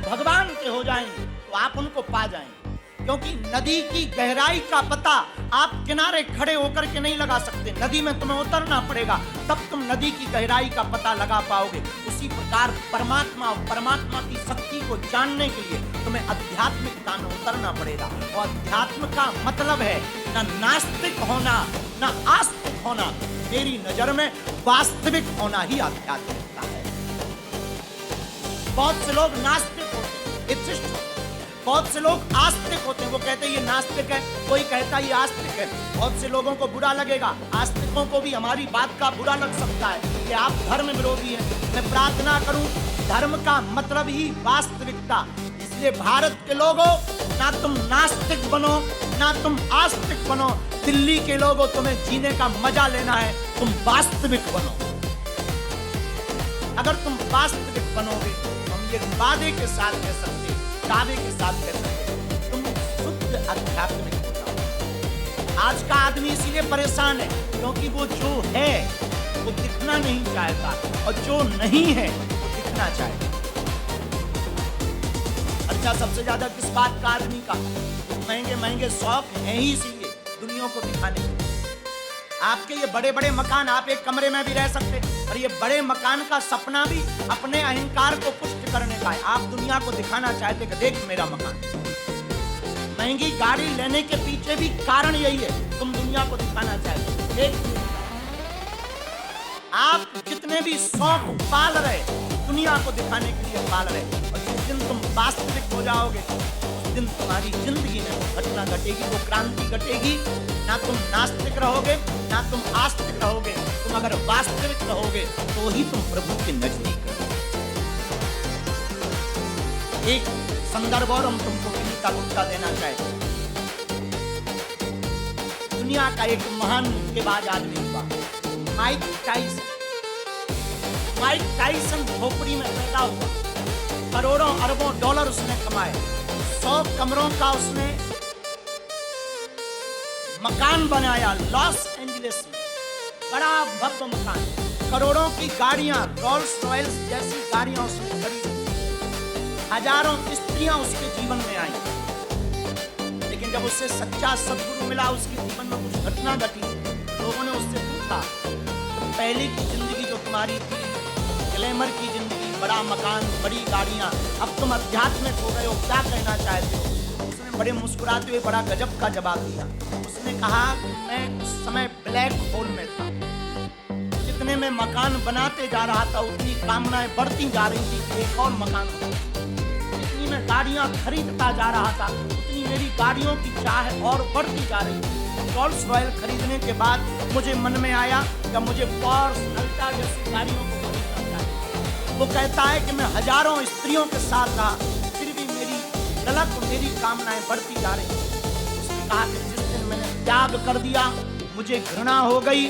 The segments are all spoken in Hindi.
भगवान के हो जाएंगे तो आप उनको पा जाएंगे। क्योंकि नदी की गहराई का पता आप किनारे खड़े होकर के नहीं लगा सकते, नदी में तुम्हें उतरना पड़ेगा, तब तुम नदी की गहराई का पता लगा पाओगे। उसी प्रकार परमात्मा और परमात्मा की शक्ति को जानने के लिए तुम्हें आध्यात्मिकता में उतरना पड़ेगा। और अध्यात्म का मतलब है न नास्तिक होना न आस्तिक होना, मेरी नजर में वास्तविक होना ही आध्यात्मिकता है। बहुत से लोग नास्तिक होते हैं, एथिस्ट होते हैं, बहुत से लोग आस्तिक होते हैं, वो कहते हैं ये नास्तिक है, कोई कहता है ये आस्तिक है। बहुत से लोगों को बुरा लगेगा, आस्तिकों को भी हमारी बात का बुरा लग सकता है कि आप धर्म विरोधी हैं। मैं प्रार्थना करूं, धर्म का मतलब ही वास्तविकता। इसलिए भारत के लोगों, ना तुम नास्तिक बनो ना तुम आस्तिक बनो। दिल्ली के लोगों, तुम्हें जीने का मजा लेना है, तुम वास्तविक बनो। अगर तुम वास्तविक बनोगे, हम ये वादे के साथ कह सकते, दावे के साथ कह सकते, तुम शुद्ध आध्यात्मिक हो जाओ। आज का आदमी इसीलिए परेशान है क्योंकि वो जो है वो दिखना नहीं चाहता, और जो नहीं है वो दिखना चाहता। अच्छा, सबसे ज्यादा किस बात का आदमी का? महंगे महंगे शौक हैं ही इसीलिए, दुनिया को दिखाने के। आपके ये बड़े बड़े मकान, आप एक कमरे में भी रह सकते, और ये बड़े मकान का सपना भी अपने अहंकार को पुष्ट करने का है। आप दुनिया को दिखाना चाहते कि देख मेरा मकान। महंगी गाड़ी लेने के पीछे भी कारण यही है, तुम दुनिया को दिखाना चाहते, देख। आप जितने भी शौक पाल रहे, दुनिया को दिखाने के लिए पाल रहे, और जिस दिन तुम वास्तविक हो जाओगे, उस दिन तुम्हारी जिंदगी में घटना घटेगी, वो क्रांति घटेगी। ना तुम नास्तिक रहोगे ना तुम आस्तिक रहोगे, तुम अगर वास्तविक रहोगे तो ही तुम प्रभु के नजदीक रहोगे। एक संदर्भ और हम तुमको विनीता गुप्ता देना चाहेंगे। दुनिया का एक महान मुक्केबाज आदमी हुआ, माइक टाइसन। माइक टाइसन झोपड़ी में पैदा हुआ, करोड़ों अरबों डॉलर उसने कमाए, 100 कमरों का उसने मकान बनाया लॉस एंजलिस में, बड़ा भव्य मकान, करोड़ों की गाड़ियां, रोल्स रॉयल्स जैसी गाड़ियां उसने खरीदी, हजारों स्त्रियां उसके जीवन में आई। लेकिन जब उससे सच्चा सद्गुरु मिला, उसके जीवन में कुछ घटना घटी। लोगों ने उससे पूछा, तो पहले की जिंदगी जो तुम्हारी थी, ग्लैमर की जिंदगी, बड़ा मकान, बड़ी गाड़ियां, अब तुम अध्यात्मिक हो गए हो, क्या कहना चाहते हो? उसने बड़े मुस्कुराते हुए बड़ा गजब का जवाब दिया। उसने कहा कि मैं उस समय ब्लैक होल में था, जितने में मकान बनाते जा रहा था उतनी कामनाएं बढ़ती जा रही थी कि एक और मकान हो। जितनी मैं गाड़ियां खरीदता जा रहा था उतनी मेरी गाड़ियों की चाह और बढ़ती जा रही थी। रोल्स रॉयल खरीदने के बाद मुझे मन में आया कि मुझे पोर्श, अल्टा जैसी गाड़ियों को खरीदना चाहिए। वो कहता है कि मैं हजारों स्त्रियों के साथ था, फिर भी मेरी गलत, मेरी कामनाएं बढ़ती जा रही थी। उसने कहा कि जिस दिन मैंने त्याग कर दिया, मुझे घृणा हो गई,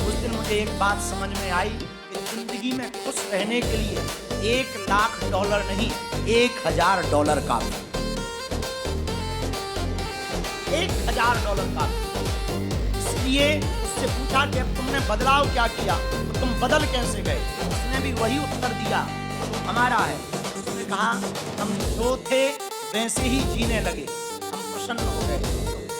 उस दिन मुझे एक बात समझ में आई कि जिंदगी में खुश रहने के लिए $1,00,000 नहीं, $1,000 का, $1,000 का। इसलिए उससे पूछा कि अब तुमने बदलाव क्या किया, तो तुम बदल कैसे गए? उसने भी वही उत्तर दिया तो हमारा है। उसने कहा हम जो थे वैसे ही जीने लगे, हम प्रसन्न हो गए।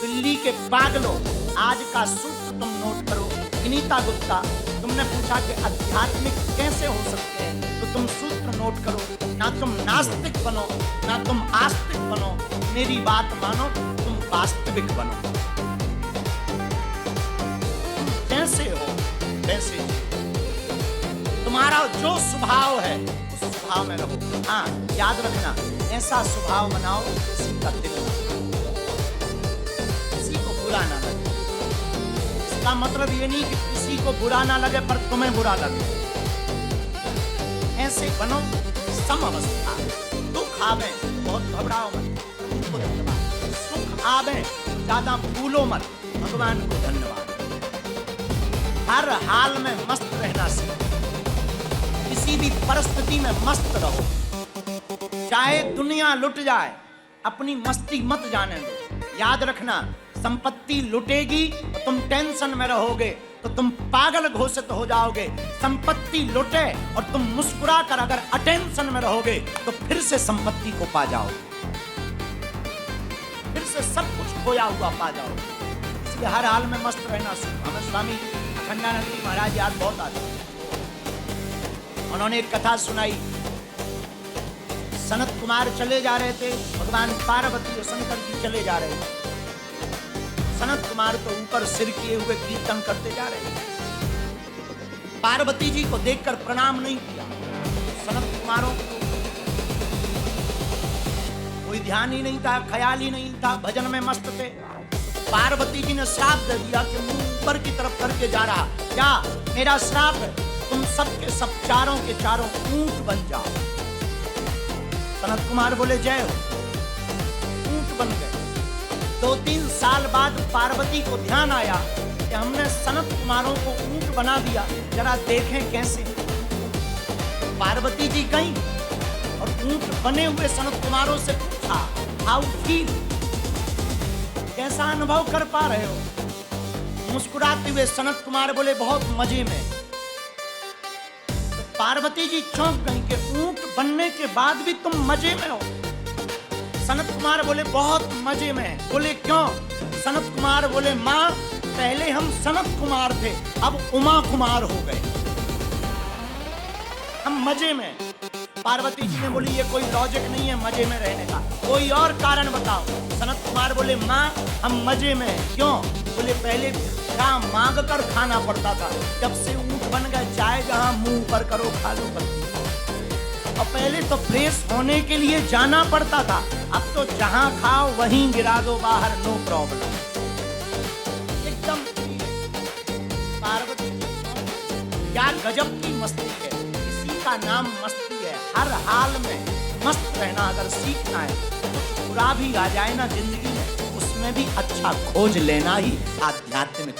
दिल्ली के पागलों, आज का सूत्र तुम नोट करो। विनीता गुप्ता, तुमने पूछा कि आध्यात्मिक कैसे हो सकते हैं, तो तुम सूत्र नोट करो। ना तुम नास्तिक बनो ना तुम आस्तिक बनो, मेरी बात मानो, तुम वास्तविक बनो। तुम जैसे हो वैसे, तुम्हारा जो स्वभाव है उस स्वभाव में रहो। हाँ, याद रखना, ऐसा स्वभाव बनाओ किसी का दिल ना, किसी को बुरा ना लगे। इसका मतलब ये नहीं कि किसी को बुरा ना लगे पर तुम्हें बुरा लगे। ऐसे बनो सम अवस्था, दुख आवे बहुत घबराओ मत, सुख आवे ज्यादा भूलो मत, भगवान को धन्यवाद। हर हाल में मस्त रहना सीखो, किसी भी परिस्थिति में मस्त रहो। चाहे दुनिया लुट जाए, अपनी मस्ती मत जाने दो। याद रखना, संपत्ति लुटेगी तो तुम टेंशन में रहोगे, तो तुम पागल घोषित हो जाओगे। संपत्ति लुटे और तुम मुस्कुरा कर अगर अटेंशन में रहोगे तो फिर से संपत्ति को पा जाओगे, फिर से सब कुछ खोया हुआ पा जाओगे। इसलिए हर हाल में मस्त रहना सीखो। हमें स्वामी अखंडानंद जी महाराज याद बहुत आते हैं। उन्होंने एक कथा सुनाई। सनत कुमार चले जा रहे थे, भगवान पार्वती और शंकर जी चले जा रहे थे। सनत कुमार तो ऊपर सिर किए हुए कीर्तन करते जा रहे थे। पार्वती जी को देखकर प्रणाम नहीं किया। सनत कुमारों को कोई ध्यान ही नहीं था, ख्याल ही नहीं था, भजन में मस्त थे। पार्वती जी ने श्राप दे दिया कि मुंह ऊपर की तरफ करके जा रहा, क्या मेरा श्राप है, तुम सबके सब चारों के चारों ऊंट बन जाओ। सनत कुमार बोले जय हो, ऊंट बन गए। 2-3 साल बाद पार्वती को ध्यान आया कि हमने सनत कुमारों को ऊंट बना दिया, जरा देखें कैसे। पार्वती जी गई और ऊंट बने हुए सनत कुमारों से पूछा, हाउ फील, कैसा अनुभव कर पा रहे हो। मुस्कुराते हुए सनत कुमार बोले बहुत मजे में। तो पार्वती जी चौंक गई कि ऊंट बनने के बाद भी तुम मजे में हो। सनत कुमार बोले बहुत मजे में। बोले क्यों? सनत कुमार बोले माँ, पहले हम सनत कुमार थे, अब उमा कुमार हो गए, हम मजे में। पार्वती जी ने बोली ये कोई लॉजिक नहीं है मजे में रहने का, कोई और कारण बताओ। सनत कुमार बोले माँ हम मजे में हैं। क्यों? बोले पहले क्या मांग कर खाना पड़ता था, जब से ऊंट बन गए चाय जहां मुंह पर करो खा लो पत्ती। और पहले तो फ्रेश होने के लिए जाना पड़ता था, अब तो जहां खाओ वहीं गिरा दो बाहर, नो प्रॉब्लम। एकदम पार्वती जी क्या गजब की मस्ती है, इसी का नाम मस्ती है। हर हाल में मस्त रहना अगर सीखना है तो कुछ बुरा भी आ जाए ना जिंदगी में, उसमें भी अच्छा खोज लेना ही आध्यात्मिक